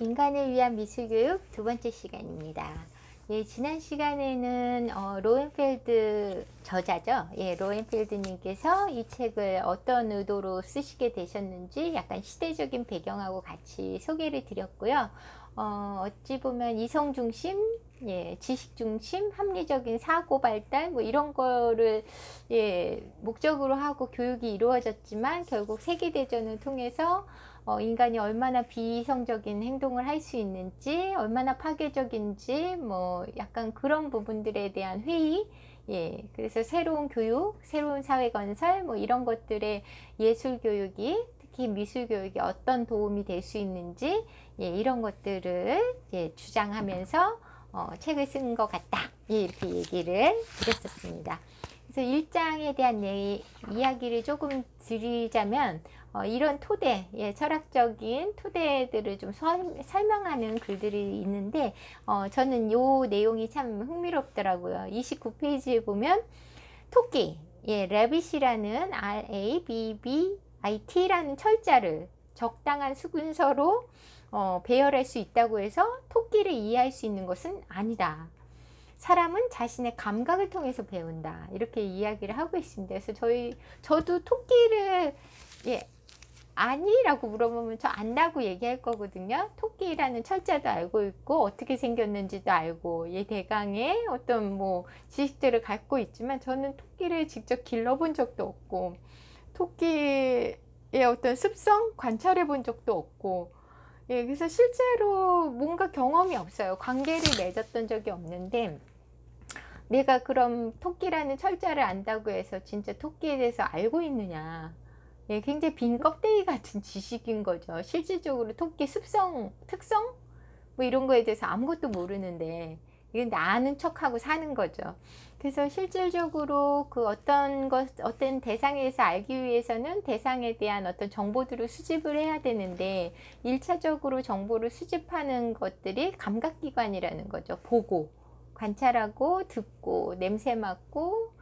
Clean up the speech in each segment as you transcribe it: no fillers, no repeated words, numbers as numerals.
인간을 위한 미술교육 두 번째 시간입니다. 예, 지난 시간에는 로엔펠드 저자죠. 예, 로엔펠드님께서 이 책을 어떤 의도로 쓰시게 되셨는지 약간 시대적인 배경하고 같이 소개를 드렸고요. 어찌 보면 이성 중심, 예, 지식 중심, 합리적인 사고 발달 뭐 이런 거를 목적으로 하고 교육이 이루어졌지만 결국 세계대전을 통해서 인간이 얼마나 비이성적인 행동을 할 수 있는지, 얼마나 파괴적인지, 뭐 약간 그런 부분들에 대한 회의, 그래서 새로운 교육, 새로운 사회 건설, 뭐 이런 것들의 예술 교육이, 특히 미술 교육이 어떤 도움이 될 수 있는지, 이런 것들을 주장하면서 책을 쓴 것 같다, 이렇게 얘기를 드렸었습니다. 그래서 1장에 대한 이야기를 조금 드리자면 이런 토대, 철학적인 토대들을 좀 설명하는 글들이 있는데 저는 요 내용이 참 흥미롭더라고요. 29페이지에 보면 토끼, 레빗이라는 RABBIT라는 철자를 적당한 수근서로 배열할 수 있다고 해서 토끼를 이해할 수 있는 것은 아니다. 사람은 자신의 감각을 통해서 배운다. 이렇게 이야기를 하고 있습니다. 그래서 저도 토끼를 아니라고 물어보면 저 안다고 얘기할 거거든요. 토끼라는 철자도 알고 있고 어떻게 생겼는지도 알고 대강의 어떤 뭐 지식들을 갖고 있지만 저는 토끼를 직접 길러본 적도 없고 토끼의 어떤 습성 관찰해 본 적도 없고 그래서 실제로 뭔가 경험이 없어요. 관계를 맺었던 적이 없는데 내가 그럼 토끼라는 철자를 안다고 해서 진짜 토끼에 대해서 알고 있느냐. 굉장히 빈 껍데기 같은 지식인 거죠. 실질적으로 토끼 습성, 특성? 뭐 이런 거에 대해서 아무것도 모르는데 이건 아는 척하고 사는 거죠. 그래서 실질적으로 그 어떤 대상에 대해서 알기 위해서는 대상에 대한 어떤 정보들을 수집을 해야 되는데 1차적으로 정보를 수집하는 것들이 감각기관이라는 거죠. 보고, 관찰하고, 듣고, 냄새 맡고,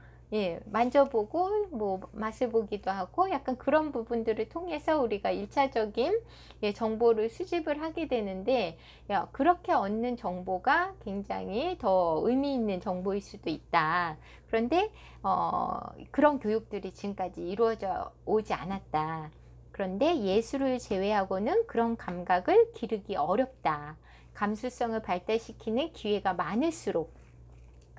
만져보고 뭐 맛을 보기도 하고 약간 그런 부분들을 통해서 우리가 1차적인 정보를 수집을 하게 되는데 그렇게 얻는 정보가 굉장히 더 의미 있는 정보일 수도 있다. 그런데 그런 교육들이 지금까지 이루어져 오지 않았다. 그런데 예술을 제외하고는 그런 감각을 기르기 어렵다. 감수성을 발달시키는 기회가 많을수록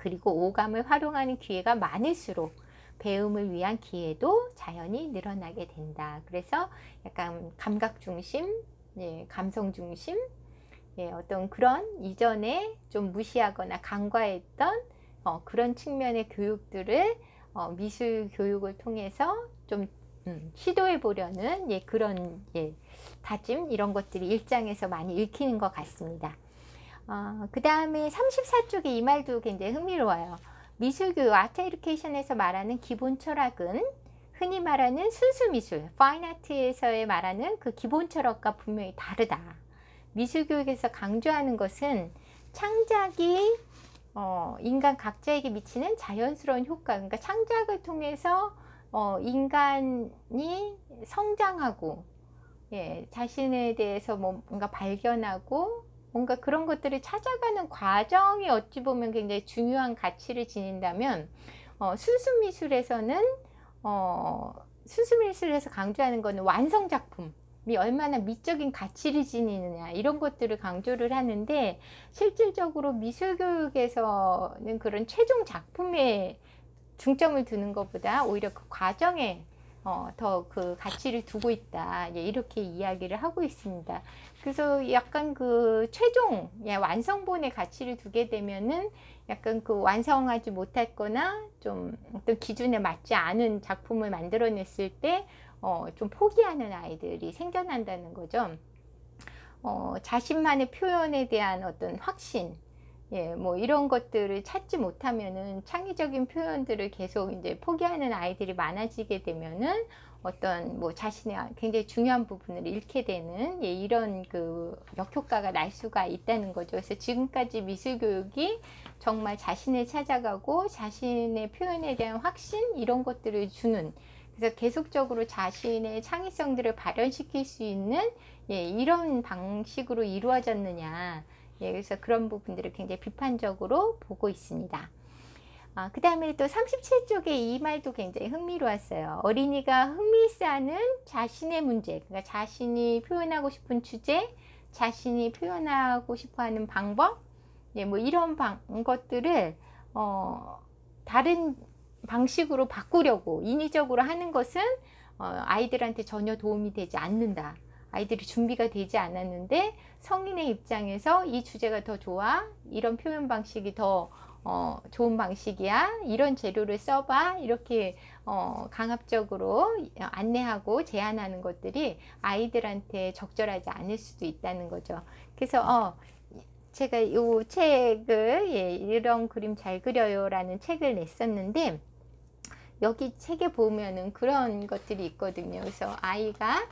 그리고 오감을 활용하는 기회가 많을수록 배움을 위한 기회도 자연히 늘어나게 된다. 그래서 약간 감각 중심, 감성 중심, 어떤 그런 이전에 좀 무시하거나 간과했던 그런 측면의 교육들을 미술 교육을 통해서 좀 시도해 보려는 그런 다짐 이런 것들이 1장에서 많이 읽히는 것 같습니다. 그 다음에 34쪽에 이 말도 굉장히 흥미로워요. 미술교육, 아트 에듀케이션에서 말하는 기본 철학은 흔히 말하는 순수 미술, 파인 아트에서의 말하는 그 기본 철학과 분명히 다르다. 미술교육에서 강조하는 것은 창작이 인간 각자에게 미치는 자연스러운 효과, 그러니까 창작을 통해서 인간이 성장하고 자신에 대해서 뭔가 발견하고 뭔가 그런 것들을 찾아가는 과정이 어찌 보면 굉장히 중요한 가치를 지닌다면 순수 미술에서는 순수 미술에서 강조하는 것은 완성 작품이 얼마나 미적인 가치를 지니느냐 이런 것들을 강조를 하는데 실질적으로 미술 교육에서는 그런 최종 작품에 중점을 두는 것보다 오히려 그 과정에 더 그 가치를 두고 있다. 이렇게 이야기를 하고 있습니다. 그래서 약간 그 최종 완성본의 가치를 두게 되면은 약간 그 완성하지 못했거나 좀 어떤 기준에 맞지 않은 작품을 만들어냈을 때 좀 포기하는 아이들이 생겨난다는 거죠. 자신만의 표현에 대한 어떤 확신, 뭐 이런 것들을 찾지 못하면은 창의적인 표현들을 계속 이제 포기하는 아이들이 많아지게 되면은 어떤 뭐 자신의 굉장히 중요한 부분을 잃게 되는 이런 그 역효과가 날 수가 있다는 거죠. 그래서 지금까지 미술 교육이 정말 자신을 찾아가고 자신의 표현에 대한 확신 이런 것들을 주는 그래서 계속적으로 자신의 창의성들을 발현시킬 수 있는 이런 방식으로 이루어졌느냐. 그래서 그런 부분들을 굉장히 비판적으로 보고 있습니다. 그 다음에 또 37쪽에 이 말도 굉장히 흥미로웠어요. 어린이가 흥미있어하는 자신의 문제, 그러니까 자신이 표현하고 싶은 주제, 자신이 표현하고 싶어하는 방법, 뭐 이런 것들을 다른 방식으로 바꾸려고 인위적으로 하는 것은 아이들한테 전혀 도움이 되지 않는다. 아이들이 준비가 되지 않았는데 성인의 입장에서 이 주제가 더 좋아, 이런 표현 방식이 더 좋은 방식이야, 이런 재료를 써봐, 이렇게 강압적으로 안내하고 제안하는 것들이 아이들한테 적절하지 않을 수도 있다는 거죠. 그래서 제가 이 책을 이런 그림 잘 그려요 라는 책을 냈었는데, 여기 책에 보면은 그런 것들이 있거든요. 그래서 아이가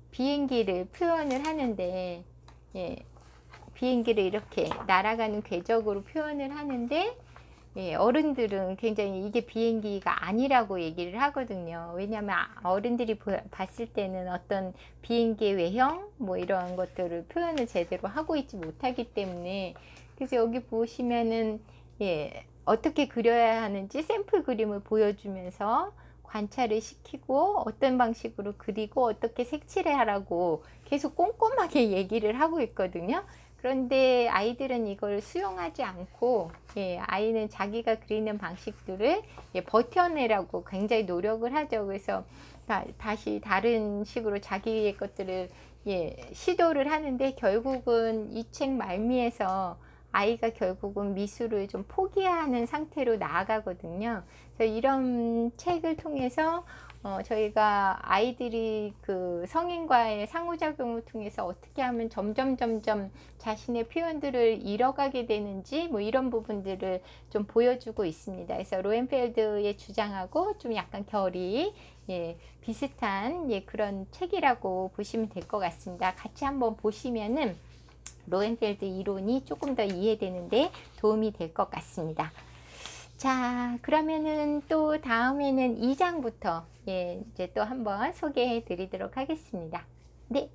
비행기를 표현을 하는데, 비행기를 이렇게 날아가는 궤적으로 표현을 하는데, 어른들은 굉장히 이게 비행기가 아니라고 얘기를 하거든요. 왜냐하면 어른들이 봤을 때는 어떤 비행기의 외형 뭐 이런 것들을 표현을 제대로 하고 있지 못하기 때문에, 그래서 여기 보시면은 어떻게 그려야 하는지 샘플 그림을 보여주면서 관찰을 시키고 어떤 방식으로 그리고 어떻게 색칠을 하라고 계속 꼼꼼하게 얘기를 하고 있거든요. 그런데 아이들은 이걸 수용하지 않고 아이는 자기가 그리는 방식들을 버텨내라고 굉장히 노력을 하죠. 그래서 다시 다른 식으로 자기의 것들을 시도를 하는데, 결국은 이 책 말미에서 아이가 결국은 미술을 좀 포기하는 상태로 나아가거든요. 그래서 이런 책을 통해서 저희가 아이들이 그 성인과의 상호작용을 통해서 어떻게 하면 점점 자신의 표현들을 잃어가게 되는지 뭐 이런 부분들을 좀 보여주고 있습니다. 그래서 로엔펠드의 주장하고 좀 약간 결이 비슷한 그런 책이라고 보시면 될 것 같습니다. 같이 한번 보시면은 로엔펠드 이론이 조금 더 이해되는데 도움이 될 것 같습니다. 자, 그러면은 또 다음에는 2장부터 이제 또 한번 소개해 드리도록 하겠습니다. 네.